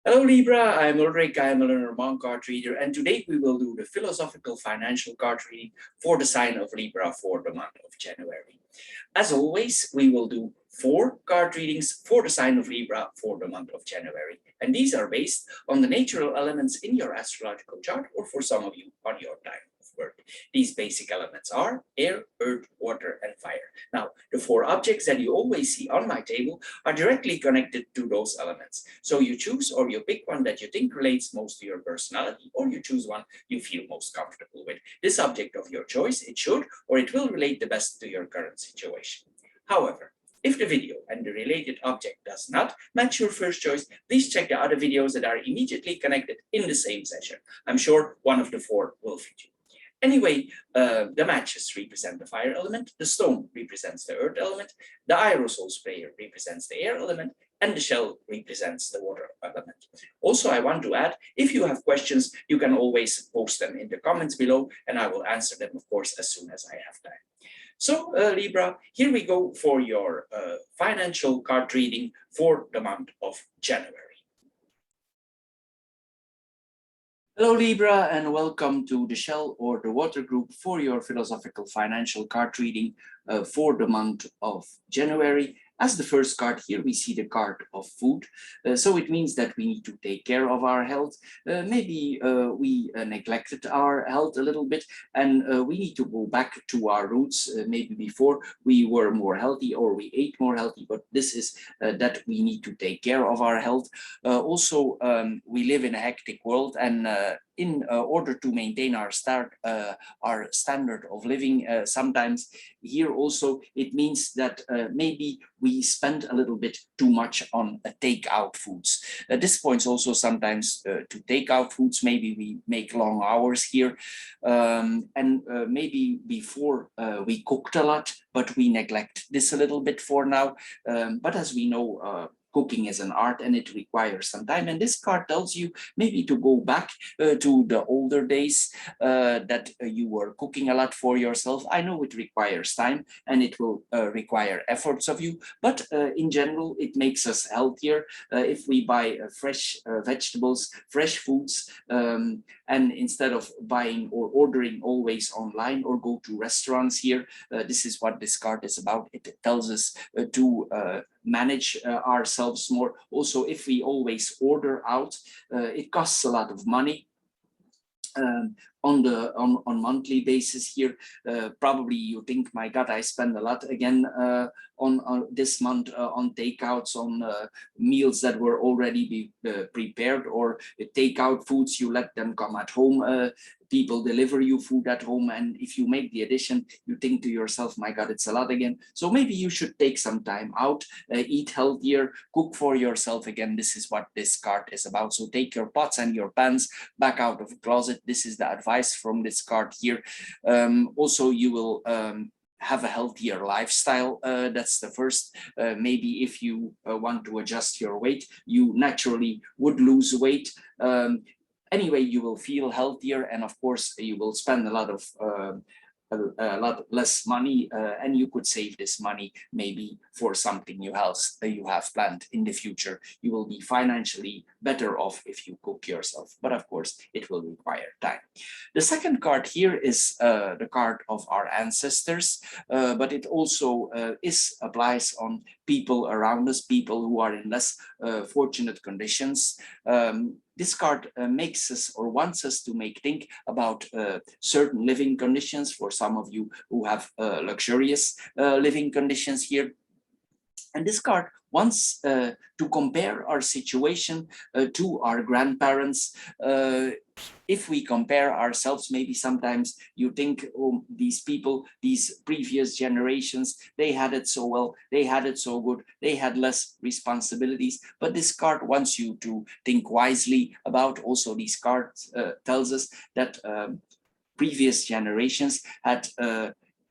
Hello Libra, I'm Ulrich, I'm a Lenormand card reader, and today we will do the philosophical financial card reading for the sign of Libra for the month of January. As always, we will do 4 card readings for the sign of Libra for the month of January. And these are based on the natural elements in your astrological chart, or for some of you, on your time of birth. These basic elements are air, earth, water, and fire. Now, the 4 objects that you always see on my table are directly connected to those elements. So you choose or you pick one that you think relates most to your personality, or you choose one you feel most comfortable with. This object of your choice, it should or it will relate the best to your current situation. However, if the video and the related object does not match your first choice, please check the other videos that are immediately connected in the same session. I'm sure one of the 4 will fit you. Anyway, the matches represent the fire element, the stone represents the earth element, the aerosol sprayer represents the air element, and the shell represents the water element. Also, I want to add, if you have questions, you can always post them in the comments below, and I will answer them, of course, as soon as I have time. So, Libra, here we go for your financial card reading for the month of January. Hello Libra, and welcome to the Shell or the Water Group for your philosophical financial card reading for the month of January. As the first card here, we see the card of food. So it means that we need to take care of our health. Maybe we neglected our health a little bit, and we need to go back to our roots. Maybe before we were more healthy or we ate more healthy, but this is that we need to take care of our health. Also, we live in a hectic world, and in order to maintain our standard of living, sometimes here also it means that maybe we spend a little bit too much on takeout foods. This points also sometimes to takeout foods. Maybe we make long hours here, and maybe before we cooked a lot, but we neglect this a little bit for now. But as we know, cooking is an art and it requires some time. And this card tells you maybe to go back to the older days that you were cooking a lot for yourself. I know it requires time and it will require efforts of you, but in general, it makes us healthier if we buy fresh vegetables, fresh foods, and instead of buying or ordering always online or go to restaurants here. This is what this card is about. It tells us to manage ourselves more. Also, if we always order out, it costs a lot of money. On monthly basis here, probably you think, my God, I spend a lot again on this month on takeouts, on meals that were already prepared, or takeout foods. You let them come at home. People deliver you food at home, and if you make the addition, you think to yourself, my God, it's a lot again. So maybe you should take some time out, eat healthier, cook for yourself again. This is what this card is about. So take your pots and your pans back out of the closet. This is the advice from this card here. Also, you will have a healthier lifestyle. That's the first. Maybe if you want to adjust your weight, you naturally would lose weight. Anyway, you will feel healthier, and of course, you will spend a lot less money, and you could save this money maybe for something you have planned in the future. You will be financially better off if you cook yourself, but of course, it will require time. The second card here is the card of our ancestors, but it also applies on people around us, people who are in less fortunate conditions. This card makes us or wants us to think about certain living conditions for some of you who have luxurious living conditions here. And this card wants to compare our situation to our grandparents. If we compare ourselves, maybe sometimes you think, oh, these people, these previous generations, they had it so well, they had it so good, they had less responsibilities. But this card wants you to think wisely about. Also, these cards tells us that previous generations had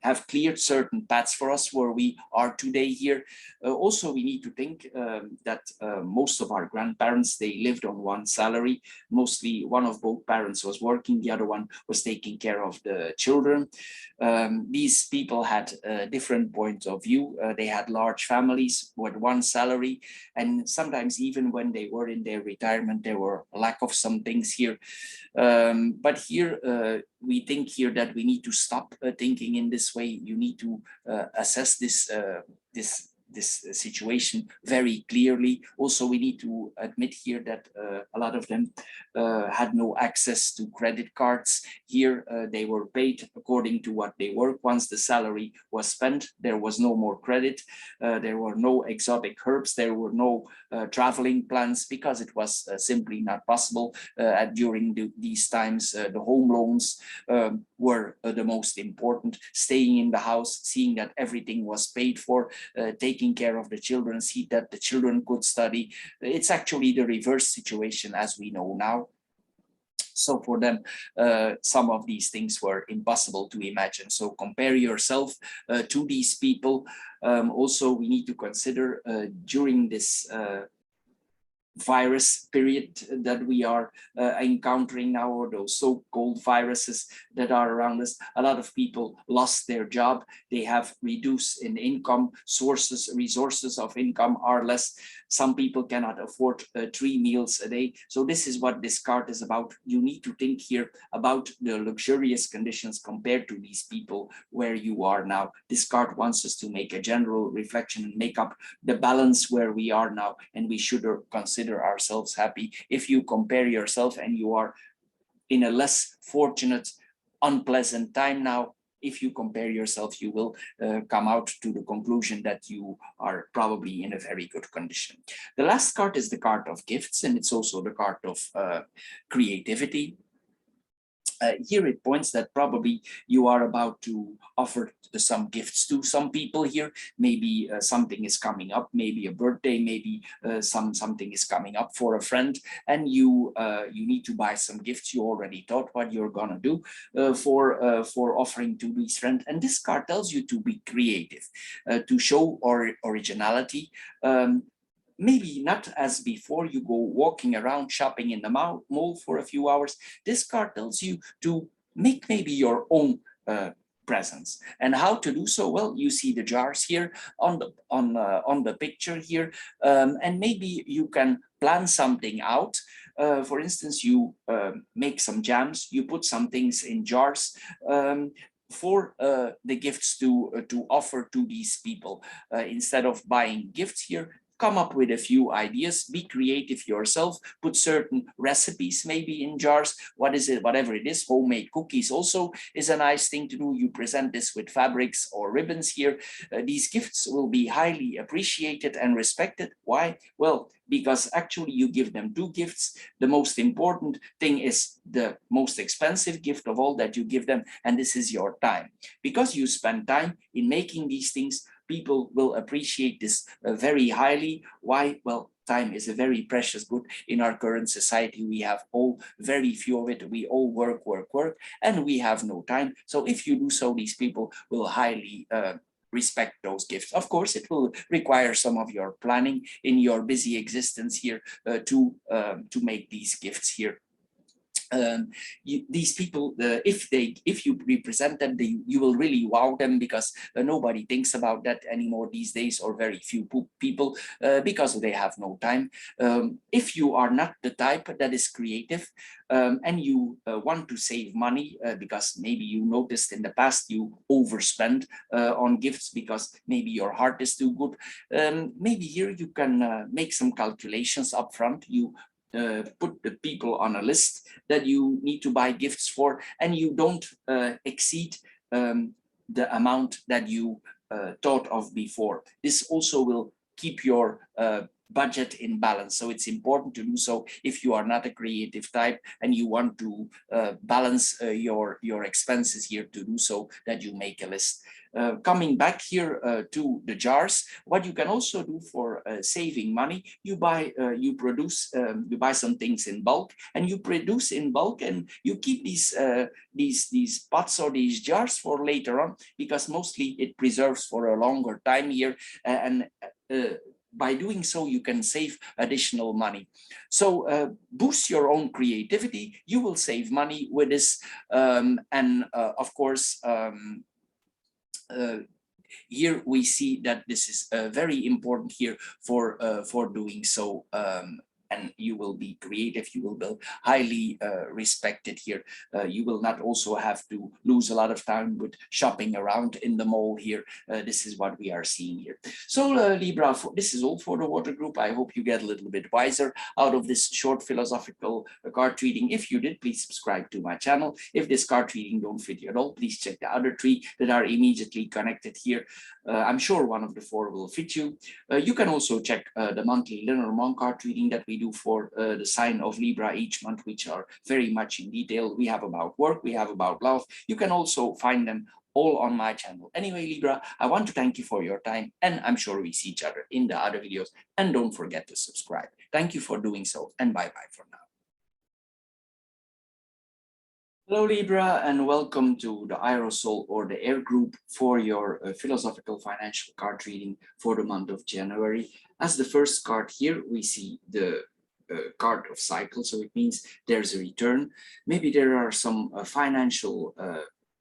have cleared certain paths for us where we are today here. Also, we need to think that most of our grandparents, they lived on one salary. Mostly one of both parents was working, the other one was taking care of the children. These people had different points of view. They had large families with one salary, and sometimes even when they were in their retirement, there were a lack of some things here. But here we think here that we need to stop thinking in this way. You need to assess this situation very clearly. Also, we need to admit here that a lot of them had no access to credit cards. Here, they were paid according to what they work. Once the salary was spent, there was no more credit. There were no exotic herbs. There were no traveling plans because it was simply not possible during these times. The home loans were the most important. Staying in the house, seeing that everything was paid for, taking care of the children, see that the children could study. It's actually the reverse situation as we know now. So for them, some of these things were impossible to imagine. So compare yourself to these people. Also, we need to consider during this virus period that we are encountering now, or those so-called viruses that are around us. A lot of people lost their job. They have reduced in income sources, resources of income are less. Some people cannot afford 3 meals a day. So this is what this card is about. You need to think here about the luxurious conditions compared to these people where you are now. This card wants us to make a general reflection and make up the balance where we are now, and we should consider ourselves happy. If you compare yourself and you are in a less fortunate, unpleasant time now, if you compare yourself, you will come out to the conclusion that you are probably in a very good condition. The last card is the card of gifts, and it's also the card of creativity. Here it points that probably you are about to offer some gifts to some people here. Maybe something is coming up, maybe a birthday, maybe something is coming up for a friend, and you need to buy some gifts. You already thought what you're gonna do for offering to these friends. And this card tells you to be creative, to show originality. Maybe not as before, you go walking around shopping in the mall for a few hours. This card tells you to make maybe your own presents. And how to do so? Well, you see the jars here on the picture here, and maybe you can plan something out. For instance, you make some jams, you put some things in jars for the gifts to offer to these people. Instead of buying gifts here, come up with a few ideas, be creative yourself, put certain recipes maybe in jars. What is it? Whatever it is, homemade cookies also is a nice thing to do. You present this with fabrics or ribbons here. These gifts will be highly appreciated and respected. Why? Well, because actually you give them 2 gifts. The most important thing is the most expensive gift of all that you give them, and this is your time. Because you spend time in making these things, people will appreciate this very highly. Why? Well, time is a very precious good in our current society. We have all very few of it. We all work, and we have no time. So if you do so, these people will highly respect those gifts. Of course, it will require some of your planning in your busy existence here to make these gifts here. These people, if you represent them, you will really wow them, because nobody thinks about that anymore these days, or very few people, because they have no time. If you are not the type that is creative, and you want to save money, because maybe you noticed in the past you overspend on gifts because maybe your heart is too good, maybe here you can make some calculations up front. You put the people on a list that you need to buy gifts for, and you don't exceed the amount that you thought of before. This also will keep your budget in balance. So it's important to do so if you are not a creative type and you want to balance your expenses here, to do so that you make a list. Coming back here to the jars, what you can also do for saving money, you buy some things in bulk, and you produce in bulk, and you keep these pots or these jars for later on, because mostly it preserves for a longer time here, and by doing so, you can save additional money. So boost your own creativity. You will save money with this, and of course. Here we see that this is very important here for doing so, and you will be creative, you will be highly respected here. You will not also have to lose a lot of time with shopping around in the mall here. This is what we are seeing here. So Libra, this is all for the water group. I hope you get a little bit wiser out of this short philosophical card reading. If you did, please subscribe to my channel. If this card reading don't fit you at all, please check the other three that are immediately connected here. I'm sure one of the four will fit you. You can also check the monthly Lenormand card reading that we do for the sign of Libra each month, which are very much in detail. We have about work, we have about love. You can also find them all on my channel. Anyway, Libra, I want to thank you for your time, and I'm sure we see each other in the other videos. And don't forget to subscribe. Thank you for doing so, and bye-bye for now. Hello Libra, and welcome to the Aerosol or the Air group for your philosophical financial card reading for the month of January. As the first card here, we see the card of cycle, so it means there's a return. Maybe there are some financial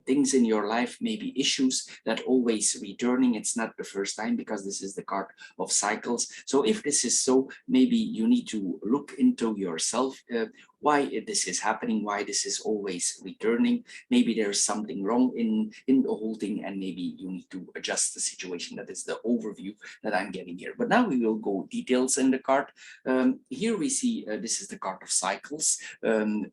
things in your life, maybe issues that always returning. It's not the first time, because this is the card of cycles. So if this is so, maybe you need to look into yourself, why this is happening, why this is always returning. Maybe there's something wrong in the whole thing, and maybe you need to adjust the situation. That is the overview that I'm getting here. But now we will go details in the card. Here we see this is the card of cycles.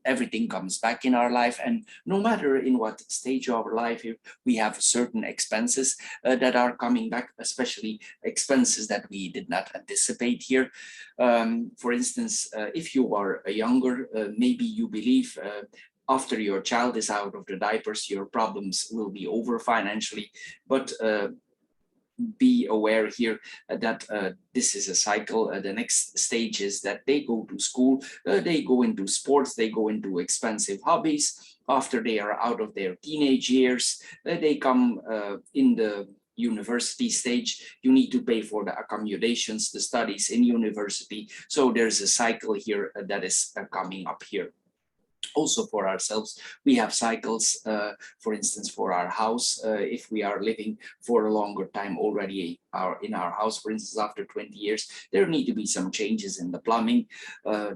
Everything comes back in our life, and no matter in what stage of our life here, we have certain expenses that are coming back, especially expenses that we did not anticipate here. For instance, if you are a younger, maybe you believe after your child is out of the diapers, your problems will be over financially, but be aware here that this is a cycle. The next stage is that they go to school, they go into sports, they go into expensive hobbies. After they are out of their teenage years, they come in the university stage. You need to pay for the accommodations, the studies in university. So there's a cycle here that is coming up here. Also for ourselves, we have cycles, for instance, for our house. If we are living for a longer time already in our house, for instance, after 20 years, there need to be some changes in the plumbing.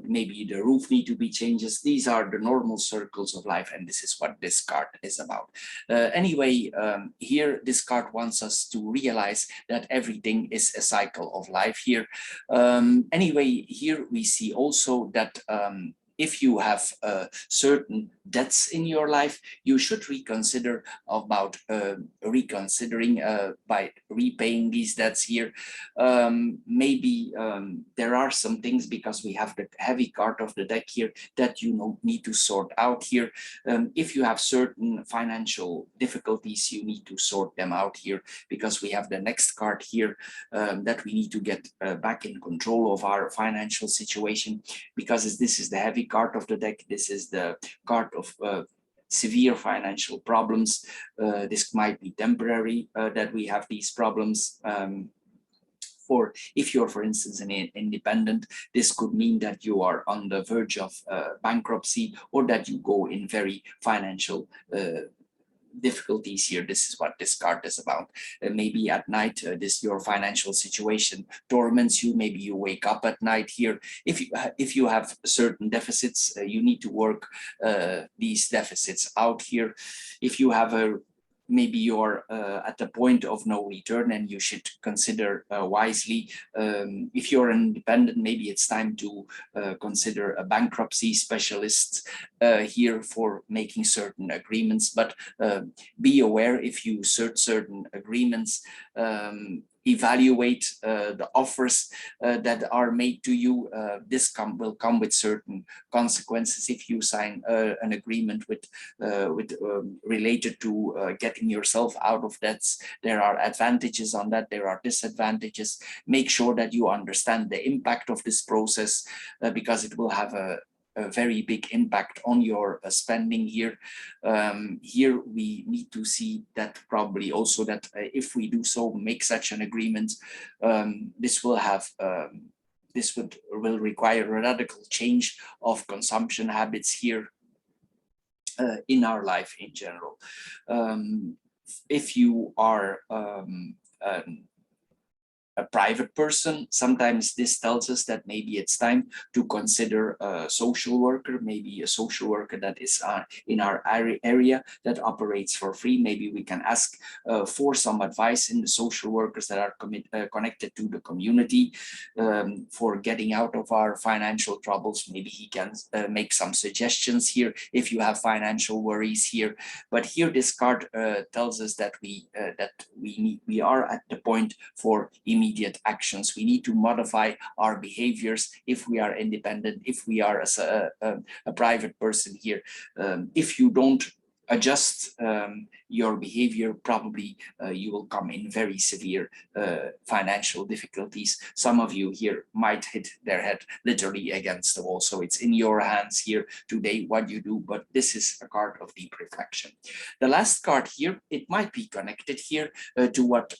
Maybe the roof need to be changes. These are the normal circles of life, and this is what this card is about. Anyway, here this card wants us to realize that everything is a cycle of life here. Anyway, here we see also that if you have certain debts in your life, you should reconsider about reconsidering by repaying these debts here. Maybe there are some things, because we have the heavy card of the deck here, that you need to sort out here. If you have certain financial difficulties, you need to sort them out here, because we have the next card here that we need to get back in control of our financial situation, because this is the heavy card of the deck. This is the card of severe financial problems. This might be temporary that we have these problems. Or if you're, for instance, an independent, this could mean that you are on the verge of bankruptcy, or that you go in very financial difficulties here. This is what this card is about. Maybe at night, your financial situation torments you. Maybe you wake up at night here. If you have certain deficits, you need to work these deficits out here. If you have maybe you're at the point of no return, and you should consider wisely. If you're an independent, maybe it's time to consider a bankruptcy specialist here for making certain agreements. But be aware, if you certain agreements, evaluate the offers that are made to you. This will come with certain consequences if you sign an agreement with related to getting yourself out of debts. There are advantages on that, there are disadvantages. Make sure that you understand the impact of this process because it will have a very big impact on your spending here. Here we need to see that probably also that if we do so, make such an agreement, this will have will require a radical change of consumption habits here in our life in general. If you are a private person, sometimes this tells us that maybe it's time to consider a social worker, maybe a social worker that is in our area that operates for free. Maybe we can ask for some advice in the social workers that are connected to the community for getting out of our financial troubles. Maybe he can make some suggestions here if you have financial worries here. But here this card tells us that we are at the point for immediate actions. We need to modify our behaviors if we are independent, if we are as a private person here. If you don't adjust your behavior, probably you will come in very severe financial difficulties. Some of you here might hit their head literally against the wall. So it's in your hands here today what you do, but this is a card of deep reflection. The last card here, it might be connected here to what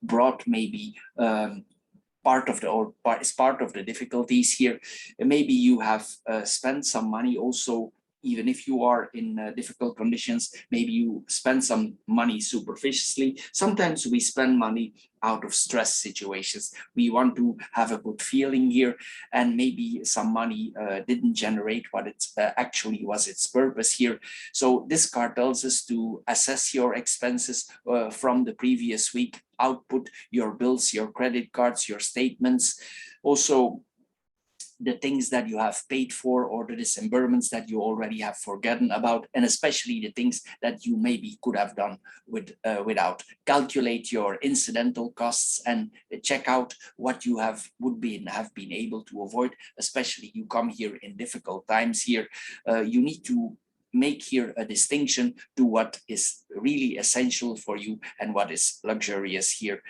brought maybe part of the difficulties here. Maybe you have spent some money also. Even if you are in difficult conditions, maybe you spend some money superficially. Sometimes we spend money out of stress situations. We want to have a good feeling here, and maybe some money didn't generate what it actually was its purpose here. So this card tells us to assess your expenses from the previous week, output your bills, your credit cards, your statements. Also, the things that you have paid for or the disbursements that you already have forgotten about, and especially the things that you maybe could have done without. Calculate your incidental costs and check out what you have been able to avoid, especially you come here in difficult times here. You need to make here a distinction to what is really essential for you and what is luxurious here.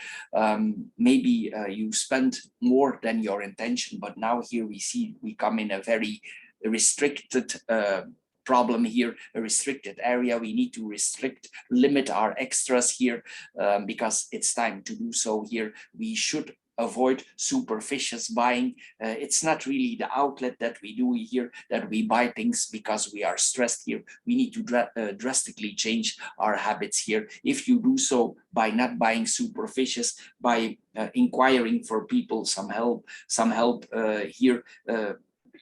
Maybe you spend more than your intention, but now here we come in a very restricted problem here, a restricted area. We need to limit our extras here because it's time to do so here. We should avoid superficious buying. It's not really the outlet that we do here, that we buy things because we are stressed here. We need to drastically change our habits here. If you do so by not buying superficious, by inquiring for people some help here,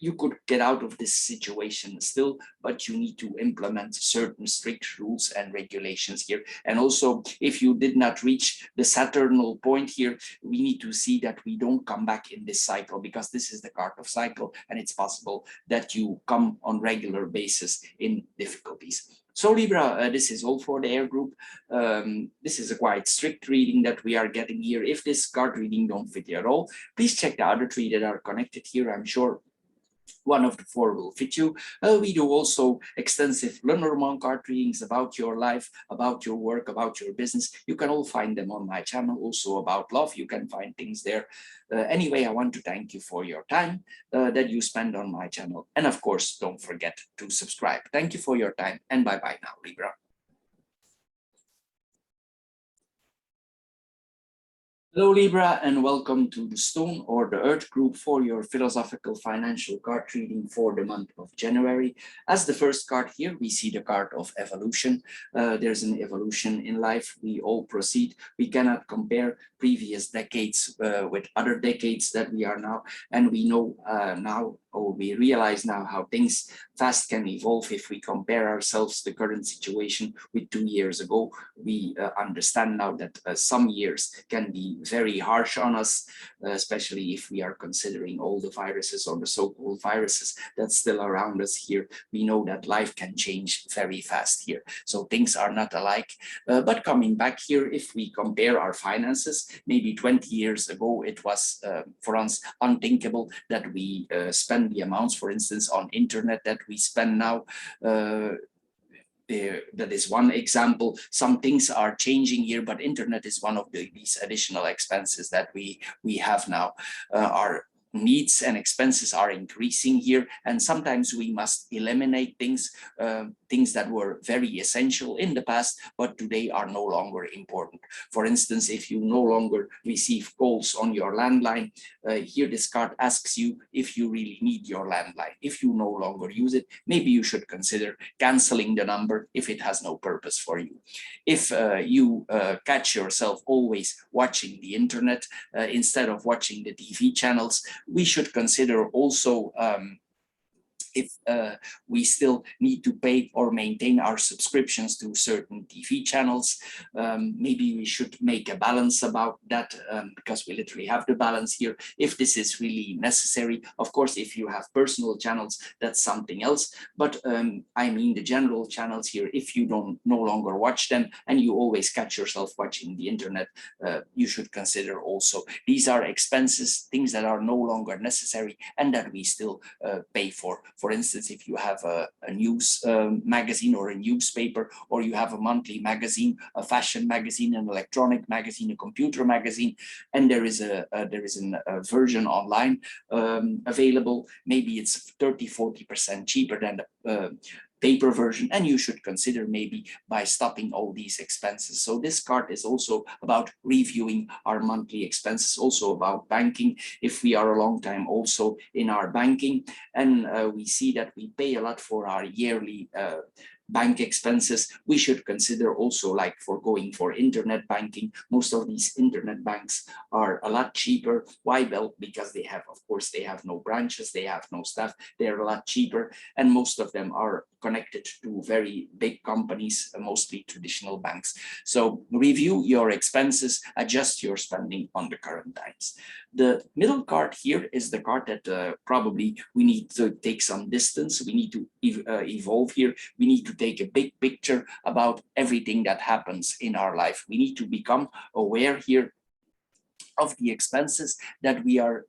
you could get out of this situation still, but you need to implement certain strict rules and regulations here. And also, if you did not reach the Saturnal point here, we need to see that we don't come back in this cycle, because this is the card of cycle, and it's possible that you come on regular basis in difficulties. So Libra, this is all for the air group. This is a quite strict reading that we are getting here. If this card reading don't fit you at all, please check the other three that are connected here. I'm sure one of the four will fit you. We do also extensive Lenormand card readings about your life, about your work, about your business. You can all find them on my channel. Also about love, you can find things there. Anyway, I want to thank you for your time that you spend on my channel. And of course, don't forget to subscribe. Thank you for your time, and bye-bye now, Libra. Hello Libra, and welcome to the Stone or the Earth group for your philosophical financial card reading for the month of January. As the first card here, we see the card of evolution. There's an evolution in life. We all proceed. We cannot compare previous decades with other decades that we are now. And we know now we realize now how things fast can evolve. If we compare ourselves to the current situation with 2 years ago, we understand now that some years can be very harsh on us, especially if we are considering all the viruses or the so-called viruses that's still around us here. We know that life can change very fast here. So things are not alike. But coming back here, if we compare our finances, maybe 20 years ago, it was for us unthinkable that we spend the amounts, for instance, on internet that we spend now. That is one example. Some things are changing here, but internet is one of these additional expenses that we have now. Our needs and expenses are increasing here, and sometimes we must eliminate things that were very essential in the past, but today are no longer important. For instance, if you no longer receive calls on your landline, here this card asks you if you really need your landline. If you no longer use it, maybe you should consider canceling the number if it has no purpose for you. If you catch yourself always watching the internet instead of watching the TV channels, we should consider also if we still need to pay or maintain our subscriptions to certain TV channels. Maybe we should make a balance about that, because we literally have the balance here. If this is really necessary, of course, if you have personal channels, that's something else. But I mean the general channels here, if you don't no longer watch them and you always catch yourself watching the internet, you should consider also these are expenses, things that are no longer necessary and that we still pay for. For instance, if you have a news magazine or a newspaper, or you have a monthly magazine, a fashion magazine, an electronic magazine, a computer magazine, and there is a version online available, maybe it's 30–40% cheaper than the paper version, and you should consider maybe by stopping all these expenses. So this card is also about reviewing our monthly expenses, also about banking. If we are a long time also in our banking, and we see that we pay a lot for our yearly bank expenses, we should consider also, like, for going for internet banking. Most of these internet banks are a lot cheaper. Why? Well, because they have, of course, they have no branches, they have no staff, they're a lot cheaper, and most of them are connected to very big companies, mostly traditional banks. So review your expenses, adjust your spending on the current times. The middle card here is the card that probably we need to take some distance. We need to evolve here. We need to take a big picture about everything that happens in our life. We need to become aware here of the expenses that we are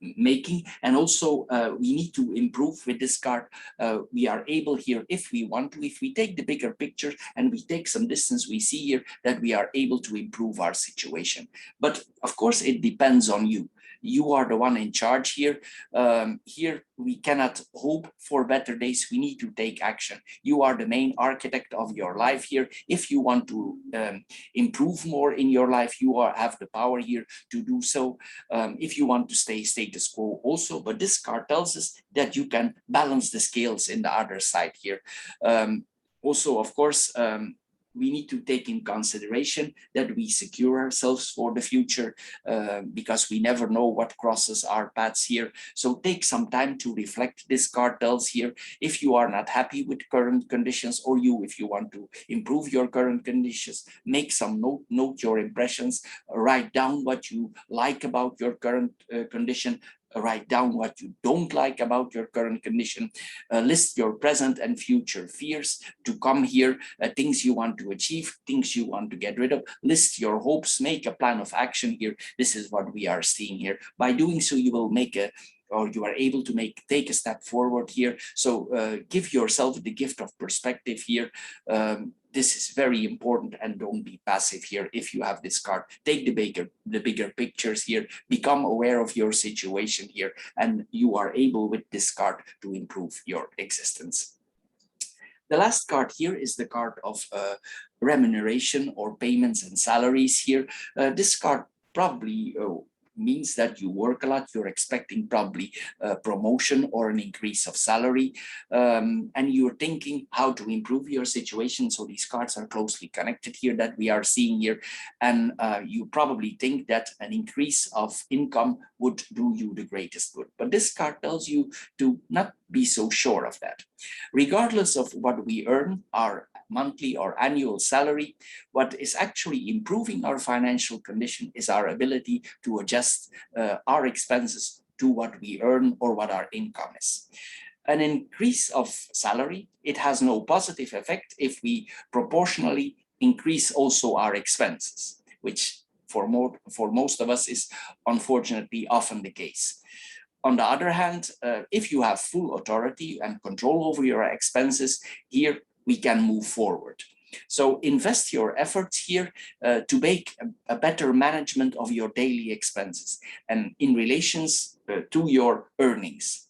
making, and also we need to improve with this card. We are able here, if we want to, if we take the bigger picture and we take some distance, we see here that we are able to improve our situation. But of course, it depends on you. You are the one in charge here. Here we cannot hope for better days. We need to take action. You are the main architect of your life here. If you want to improve more in your life, you have the power here to do so. If you want to stay status quo also, but this card tells us that you can balance the scales in the other side here. Also, of course, we need to take in consideration that we secure ourselves for the future, because we never know what crosses our paths here. So take some time to reflect. This card tells here, if you are not happy with current conditions, or if you want to improve your current conditions, make some note your impressions, write down what you like about your current condition, write down what you don't like about your current condition, list your present and future fears to come here, things you want to achieve, things you want to get rid of, list your hopes, make a plan of action here. This is what we are seeing here. By doing so, you will you are able to take a step forward here. So give yourself the gift of perspective here. This is very important, and don't be passive here. If you have this card, take the bigger pictures here, become aware of your situation here, and you are able with this card to improve your existence. The last card here is the card of remuneration or payments and salaries here. This card probably means that you work a lot, you're expecting probably a promotion or an increase of salary, and you're thinking how to improve your situation. So these cards are closely connected here that we are seeing here. And you probably think that an increase of income would do you the greatest good. But this card tells you to not be so sure of that. Regardless of what we earn, our monthly or annual salary, what is actually improving our financial condition is our ability to adjust our expenses to what we earn or what our income is. An increase of salary, it has no positive effect if we proportionally increase also our expenses, which for most of us is unfortunately often the case. On the other hand, if you have full authority and control over your expenses, here we can move forward. So invest your efforts here to make a better management of your daily expenses and in relations to your earnings.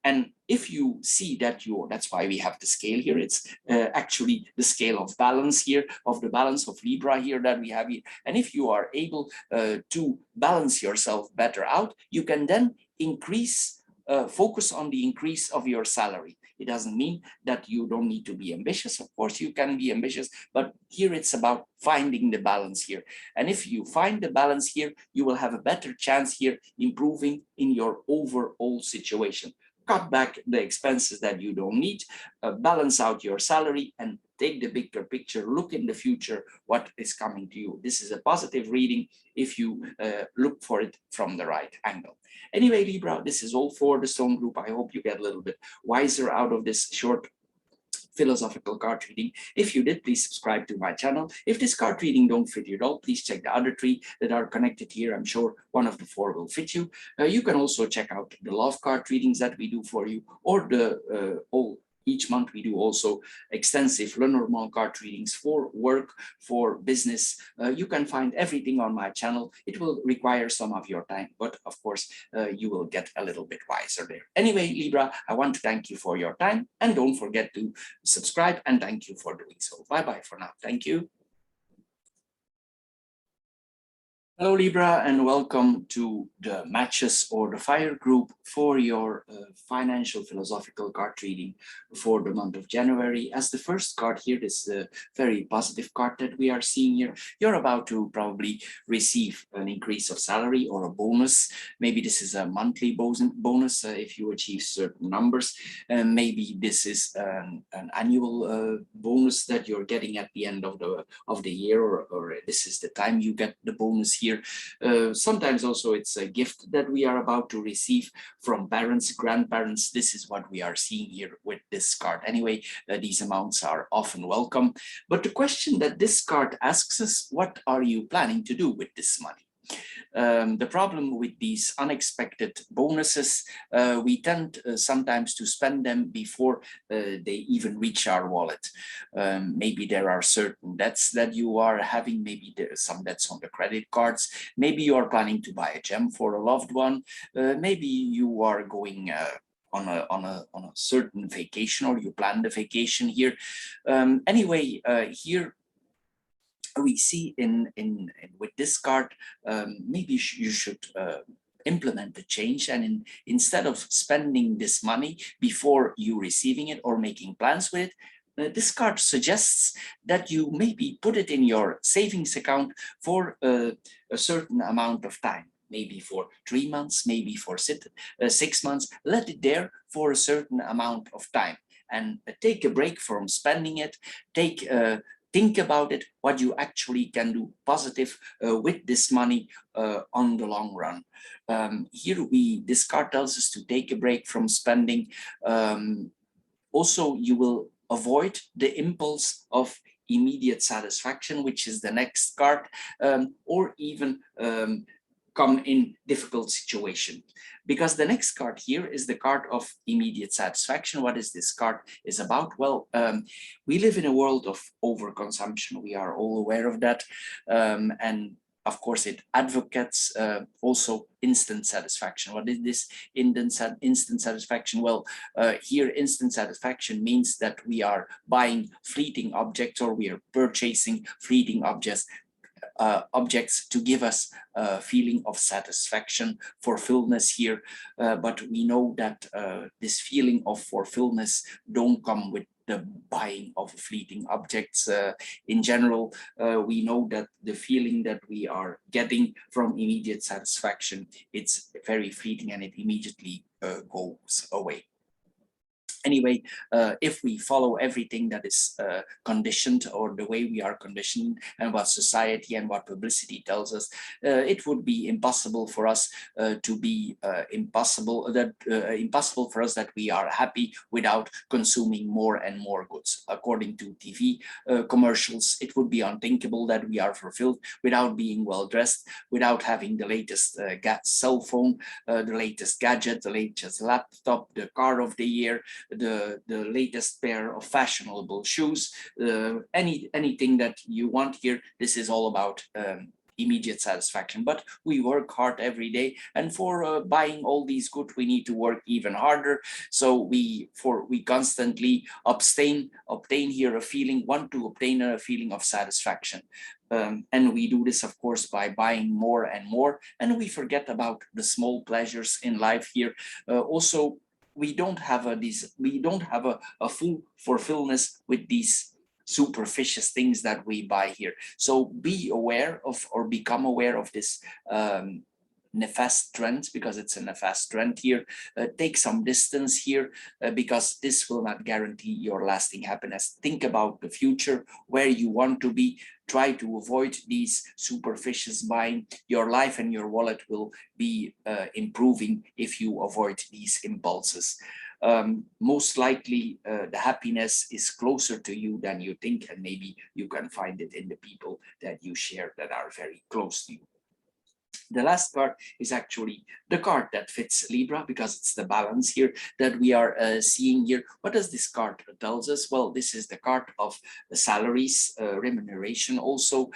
And if you see that that's why we have the scale here, it's actually the scale of balance here, of the balance of Libra here that we have here. And if you are able to balance yourself better out, you can then focus on the increase of your salary. It doesn't mean that you don't need to be ambitious. Of course, you can be ambitious, but here it's about finding the balance here. And if you find the balance here, you will have a better chance here improving in your overall situation. Cut back the expenses that you don't need, balance out your salary, and take the bigger picture, look in the future, what is coming to you. This is a positive reading if you look for it from the right angle. Anyway, Libra, this is all for the Stone Group. I hope you get a little bit wiser out of this short philosophical card reading. If you did, please subscribe to my channel. If this card reading don't fit you at all, please check the other 3 that are connected here. I'm sure one of the 4 will fit you. You can also check out the love card readings that we do for you, or the each month we do also extensive Lenormand card readings for work, for business. You can find everything on my channel. It will require some of your time, but of course you will get a little bit wiser there. Anyway, Libra, I want to thank you for your time, and don't forget to subscribe, and thank you for doing so. Bye-bye for now. Thank you. Hello, Libra, and welcome to the Matches or the Fire group for your financial philosophical card reading for the month of January. As the first card here, this is a very positive card that we are seeing here. You're about to probably receive an increase of salary or a bonus. Maybe this is a monthly bonus if you achieve certain numbers. Maybe this is an annual bonus that you're getting at the end of the year, or this is the time you get the bonus here. Sometimes also it's a gift that we are about to receive from parents, grandparents. This is what we are seeing here with this card. Anyway, these amounts are often welcome. But the question that this card asks us, what are you planning to do with this money? The problem with these unexpected bonuses, we tend sometimes to spend them before they even reach our wallet. Maybe there are certain debts that you are having, maybe there are some debts on the credit cards, maybe you are planning to buy a gem for a loved one, maybe you are going on a certain vacation, or you plan the vacation here. Anyway, here we see in with this card, maybe you should implement the change, and instead of spending this money before you receiving it or making plans with it, this card suggests that you maybe put it in your savings account for a certain amount of time. Maybe for 3 months, maybe for 6 months. Let it there for a certain amount of time, and take a break from spending it. Think about it, what you actually can do positive with this money on the long run. Here this card tells us to take a break from spending. Also, you will avoid the impulse of immediate satisfaction, which is the next card, or even come in difficult situation. Because the next card here is the card of immediate satisfaction. What is this card is about? Well, we live in a world of overconsumption. We are all aware of that. And of course, it advocates also instant satisfaction. What is this instant satisfaction? Well, here instant satisfaction means that we are buying fleeting objects, or we are purchasing fleeting objects objects to give us a feeling of satisfaction, fulfillment here. But we know that this feeling of fulfillment don't come with the buying of fleeting objects. In general, we know that the feeling that we are getting from immediate satisfaction, it's very fleeting and it immediately goes away. Anyway, if we follow everything that is conditioned, or the way we are conditioned, and what society and what publicity tells us, it would be impossible for us impossible for us that we are happy without consuming more and more goods. According to TV commercials, it would be unthinkable that we are fulfilled without being well dressed, without having the latest cell phone, the latest gadget, the latest laptop, the car of the year, the latest pair of fashionable shoes, anything that you want here. This is all about immediate satisfaction. But we work hard every day, and for buying all these goods we need to work even harder. So we constantly obtain here a feeling, want to obtain a feeling of satisfaction. And we do this, of course, by buying more and more, and we forget about the small pleasures in life here. Also, we don't have a full fulfillment with these superficial things that we buy here. So be aware of, or become aware of this nefast trend, because it's a nefast trend here. Take some distance here, because this will not guarantee your lasting happiness. Think about the future, where you want to be. Try to avoid these superficial buying. Your life and your wallet will be improving if you avoid these impulses. Most likely the happiness is closer to you than you think, and maybe you can find it in the people that you share that are very close to you. The last card is actually the card that fits Libra, because it's the balance here that we are seeing here. What does this card tells us? Well, this is the card of the salaries, remuneration also.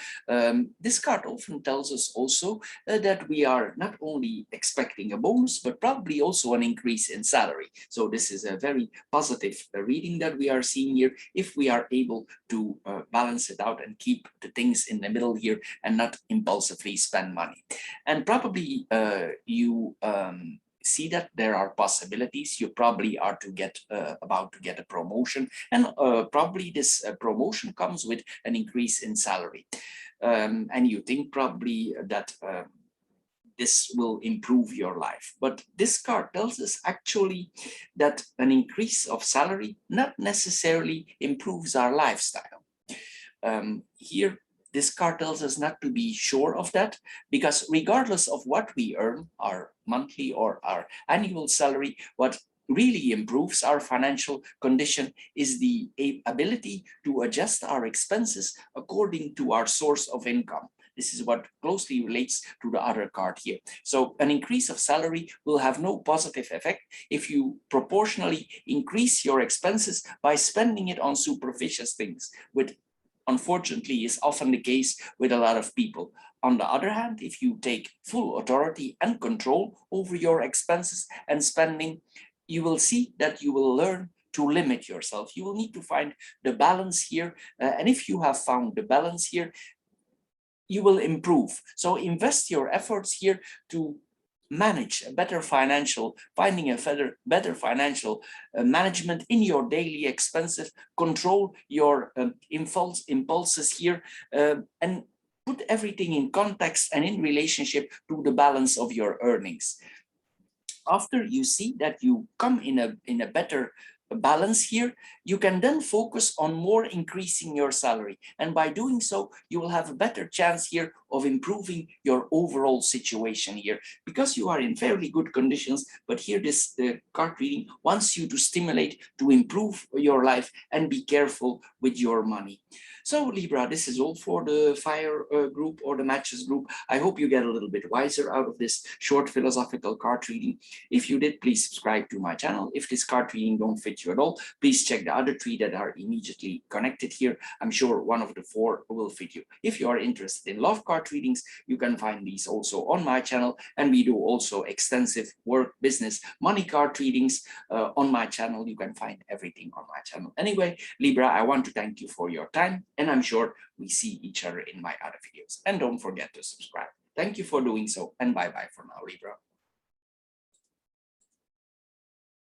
This card often tells us also that we are not only expecting a bonus, but probably also an increase in salary. So this is a very positive reading that we are seeing here, if we are able to balance it out and keep the things in the middle here and not impulsively spend money. And probably you see that there are possibilities. You probably are about to get a promotion, and probably this promotion comes with an increase in salary. And you think probably that this will improve your life. But this card tells us actually that an increase of salary not necessarily improves our lifestyle. Here, this card tells us not to be sure of that, because regardless of what we earn, our monthly or our annual salary, what really improves our financial condition is the ability to adjust our expenses according to our source of income. This is what closely relates to the other card here. So an increase of salary will have no positive effect if you proportionally increase your expenses by spending it on superficial things, which unfortunately is often the case with a lot of people. On the other hand, if you take full authority and control over your expenses and spending, you will see that you will learn to limit yourself. You will need to find the balance here. And if you have found the balance here, you will improve. So invest your efforts here to manage a better financial, finding a better financial management in your daily expenses, control your impulses here, and put everything in context and in relationship to the balance of your earnings. After you see that you come in a better balance here, you can then focus on more increasing your salary. And by doing so, you will have a better chance here of improving your overall situation here, because you are in fairly good conditions. But here this card reading wants you to stimulate to improve your life and be careful with your money. So Libra, this is all for the fire group or the matches group. I hope you get a little bit wiser out of this short philosophical card reading. If you did, please subscribe to my channel. If this card reading don't fit you at all, please check the other three that are immediately connected here. I'm sure one of the four will fit you. If you are interested in love cards, card readings, you can find these also on my channel. And we do also extensive work, business, money card readings on my channel. You can find everything on my channel. Anyway, Libra, I want to thank you for your time, and I'm sure we see each other in my other videos. And don't forget to subscribe. Thank you for doing so, and bye-bye for now, Libra.